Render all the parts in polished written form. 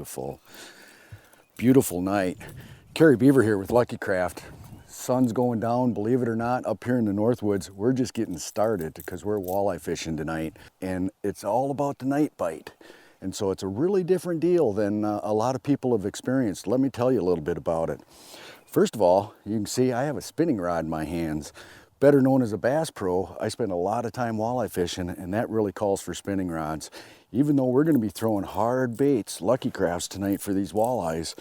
beautiful. Beautiful night. Cary Bever here with Luckycraft. Sun's going down, believe it or not, up here in the Northwoods. We're just getting started because we're walleye fishing tonight, and it's all about the night bite. And so it's a really different deal than a lot of people have experienced. Let me tell you a little bit about it. First of all, you can see I have a spinning rod in my hands. Better known as a bass pro, I spend a lot of time walleye fishing, and that really calls for spinning rods. Even though we're going to be throwing hard baits, Luckycrafts tonight for these walleyes,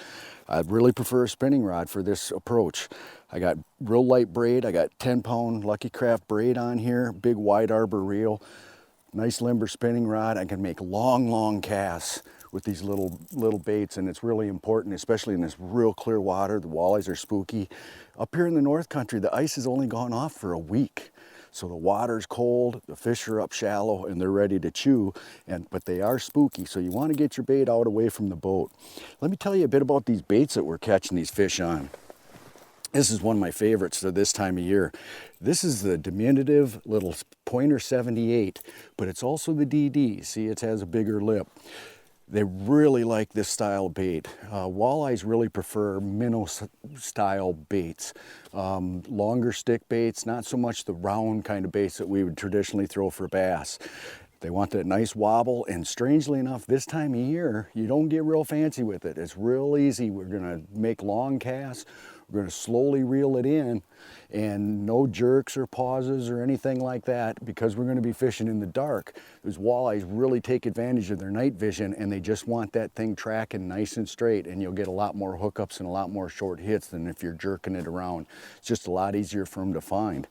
I'd really prefer a spinning rod for this approach. I got real light braid. I got 10-pound Luckycraft braid on here, big wide arbor reel, nice limber spinning rod. I can make long casts with these little baits, and it's really important, especially in this real clear water. The walleyes are spooky. Up here in the North Country, the ice has only gone off for a week. So the water's cold, the fish are up shallow, and they're ready to chew, but they are spooky, so you want to get your bait out away from the boat. Let me tell you a bit about these baits that we're catching these fish on. This is one of my favorites for this time of year. This is the diminutive little Pointer 78, but it's also the DD. See, it has a bigger lip. They really like this style of bait. Walleyes really prefer minnow style baits. Longer stick baits, not so much the round kind of baits that we would traditionally throw for bass. They want that nice wobble, and strangely enough, this time of year, you don't get real fancy with it. It's real easy. We're gonna make long casts. We're gonna slowly reel it in, and no jerks or pauses or anything like that, because we're gonna be fishing in the dark. Those walleyes really take advantage of their night vision, and they just want that thing tracking nice and straight, and you'll get a lot more hookups and a lot more short hits than if you're jerking it around. It's just a lot easier for them to find.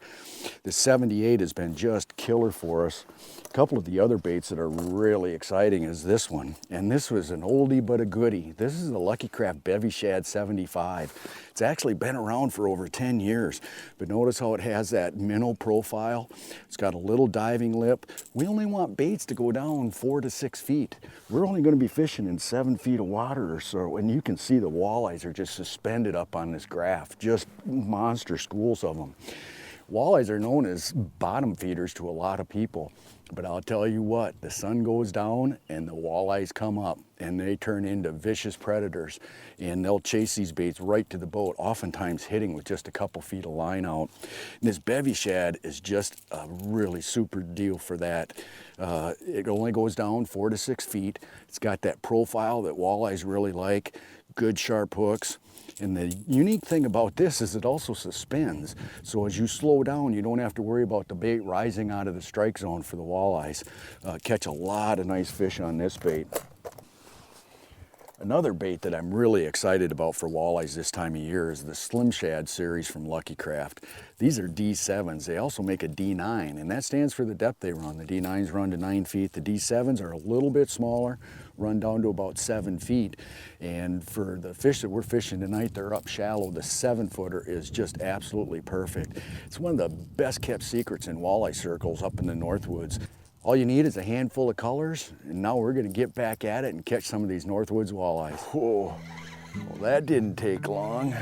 The 78 has been just killer for us. A couple of the other baits that are really exciting is this one, and this was an oldie but a goodie. This is the Luckycraft Bevy Shad 75. It's actually been around for over 10 years, but notice how it has that minnow profile. It's got a little diving lip. We only want baits to go down 4 to 6 feet. We're only going to be fishing in 7 feet of water or so, and you can see the walleyes are just suspended up on this graph, just monster schools of them. Walleyes are known as bottom feeders to a lot of people, but I'll tell you what, the sun goes down and the walleyes come up, and they turn into vicious predators, and they'll chase these baits right to the boat, oftentimes hitting with just a couple feet of line out. And this bevy shad is just a really super deal for that. It only goes down 4 to 6 feet. It's got that profile that walleyes really like, good sharp hooks. And the unique thing about this is it also suspends. So as you slow down, you don't have to worry about the bait rising out of the strike zone for the walleyes. Catch a lot of nice fish on this bait. Another bait that I'm really excited about for walleyes this time of year is the Slim Shad series from Luckycraft. These are D7s. They also make a D9, and that stands for the depth they run. The D9s run to 9 feet. The D7s are a little bit smaller, run down to about 7 feet. And for the fish that we're fishing tonight, they're up shallow. The 7-footer is just absolutely perfect. It's one of the best kept secrets in walleye circles up in the Northwoods. All you need is a handful of colors, and now we're gonna get back at it and catch some of these Northwoods walleyes. Whoa, well, that didn't take long.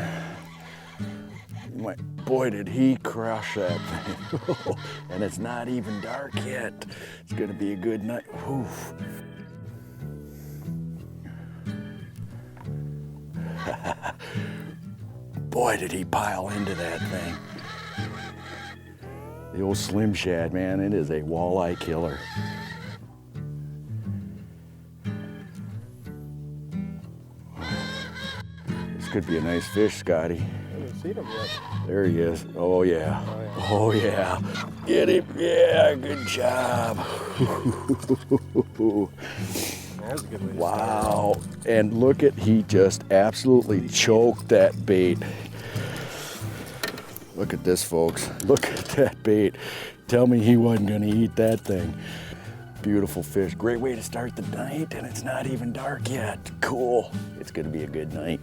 Boy, did he crush that thing. And it's not even dark yet. It's gonna be a good night. Whew. Boy, did he pile into that thing. The old Slim Shad, man, it is a walleye killer. This could be a nice fish, Scotty. I haven't seen him yet. There he is. Oh yeah. Oh yeah. Get him. Yeah, good job. That's a good way to wow. And look at, he just absolutely choked that bait. Look at this, folks. Look at that bait. Tell me he wasn't gonna eat that thing. Beautiful fish. Great way to start the night, and it's not even dark yet. Cool. It's gonna be a good night.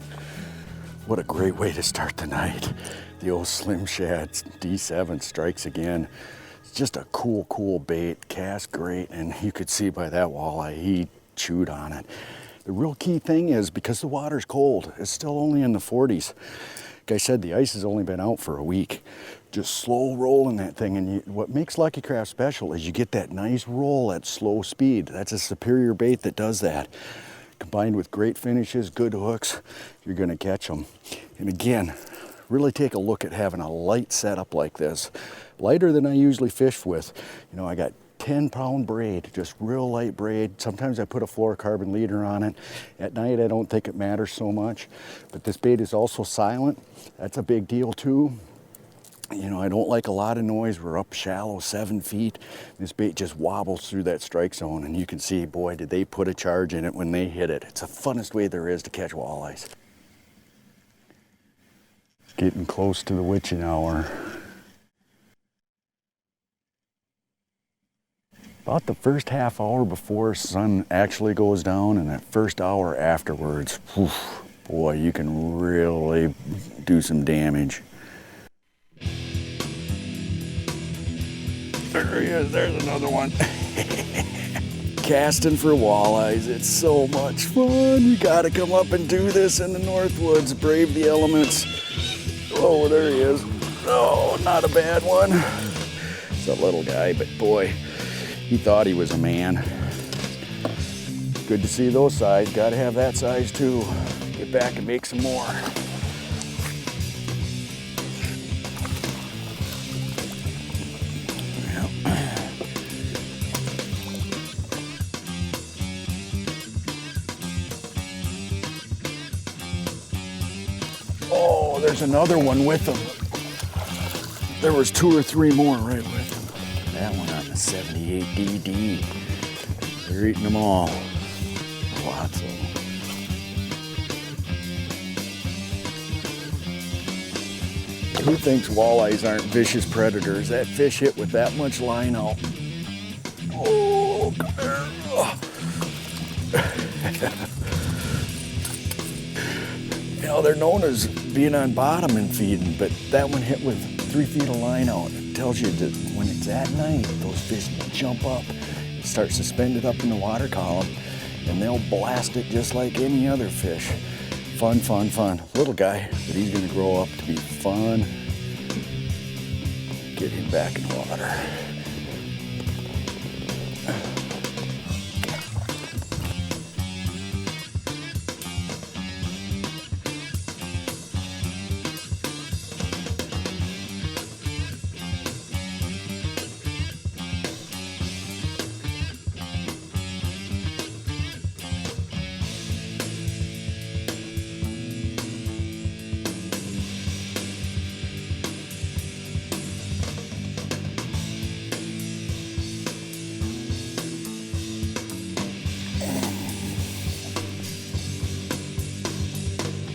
What a great way to start the night. The old Slim Shad D7 strikes again. It's just a cool bait. Cast great, and you could see by that walleye, he chewed on it. The real key thing is, because the water's cold, it's still only in the 40s. Like I said, the ice has only been out for a week. Just slow rolling that thing, and what makes Luckycraft special is you get that nice roll at slow speed. That's a superior bait that does that. combined with great finishes, good hooks, you're gonna catch them. And again, really take a look at having a light setup like this. Lighter than I usually fish with. You know, I got 10-pound braid, just real light braid. Sometimes I put a fluorocarbon leader on it. At night, I don't think it matters so much. But this bait is also silent. That's a big deal too. You know, I don't like a lot of noise. We're up shallow, 7 feet. This bait just wobbles through that strike zone, and you can see, boy, did they put a charge in it when they hit it. It's the funnest way there is to catch walleyes. Getting close to the witching hour. About the first half hour before sun actually goes down, and that first hour afterwards, whew, boy, you can really do some damage. There he is, there's another one. Casting for walleyes, it's so much fun. You gotta come up and do this in the Northwoods, brave the elements. Oh, there he is. Oh, not a bad one. It's a little guy, but boy, he thought he was a man. Good to see those size, gotta have that size too. Get back and make some more. Oh, there's another one with him. There was 2 or 3 more right with him. That one on the 78 DD. They're eating them all. Lots of them. Who thinks walleyes aren't vicious predators? That fish hit with that much line out. Oh, come here. Oh. You know, they're known as being on bottom and feeding, but that one hit with 3 feet of line out. It tells you that when it's at night, those fish jump up, start suspended up in the water column, and they'll blast it just like any other fish. Fun, fun, fun. Little guy, but he's gonna grow up to be fun. Get him back in the water.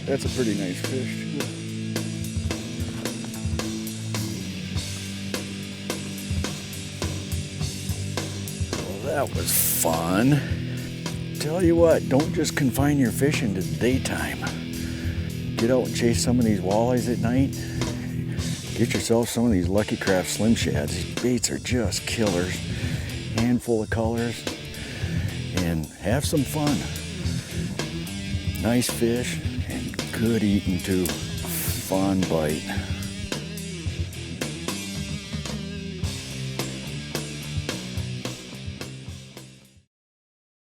That's a pretty nice fish, too. Well, that was fun. Tell you what, don't just confine your fishing to the daytime. Get out and chase some of these walleyes at night. Get yourself some of these Luckycraft Slim Shads. These baits are just killers. Handful of colors. And have some fun. Nice fish. Good eating too. Fun bite.